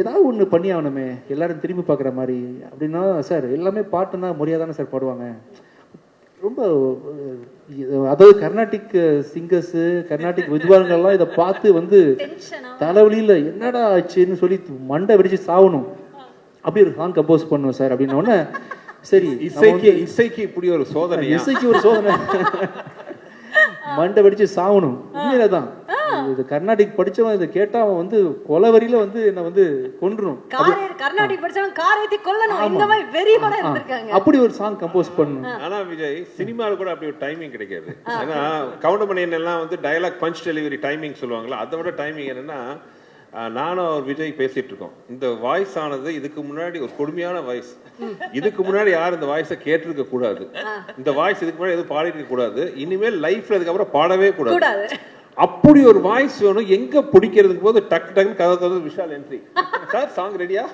ஏதாவது ஒன்று பண்ணி ஆகணுமே, எல்லாரும் திரும்பி பார்க்குற மாதிரி அப்படின்னா. சார் எல்லாமே பாட்டுன்னா முறையாக தானே சார் பாடுவாங்க. ரொம்ப அதாவது கர்நாடிக் சிங்கர்ஸு, கர்நாடிக் வித்வான்கள்லாம் இதை பார்த்து வந்து தலைவலியில் என்னடா ஆச்சுன்னு சொல்லி மண்டை வெடிச்சு சாகணும். அப்படி ஒரு சாங் கம்போஸ் பண்ணுவோம் சார் அப்படின்னோடனே, சரி இசைக்கு இப்படி ஒரு சோதனை, இசைக்கு ஒரு சோதனை, மண்டை வெடிச்சு சாகணும். உண்மையில தான் இது கர்நாடிக் படிச்சவன் இதை கேட்டா அவன் வந்து கொலவரியில வந்து என்ன வந்து கொன்றும். கர்நாடிக் படிச்சவன் கார் ஏத்தி கொல்லணும், இந்த மாதிரி வெறியோட இருந்திருக்காங்க. அப்படி ஒரு சாங் கம்போஸ் பண்ணணும். ஆனா விஜய் சினிமால கூட அப்படி ஒரு டைமிங் கிடைக்காது. ஏன்னா கவுண்டமணியன் எல்லாம் வந்து டயலாக் பஞ்ச் டெலிவரி டைமிங் சொல்லுவாங்களா, அதை விட டைமிங் என்னன்னா, நானும் அவர் விஜய் பேசிட்டு இருக்கோம். இந்த வாய்ஸ் ஆனது இதுக்கு முன்னாடி ஒரு கொடுமையான வாய்ஸ். இதுக்கு முன்னாடி யாரும் இந்த வாய்ஸை கேட்டிருக்க கூடாது. இந்த வாய்ஸ் இதுக்கு முன்னாடி எதுவும் பாடிட்டு இருக்க கூடாது. இனிமேல் லைஃப்ல இதுக்கப்புறம் பாடவே கூடாது. அப்படி ஒரு வாய்ஸ் வேணும். எங்க பிடிக்கிறதுக்கு போது டக்கு டக்குன்னு கதை விஷால் என்ட்ரி. சார் சாங் ரெடியா?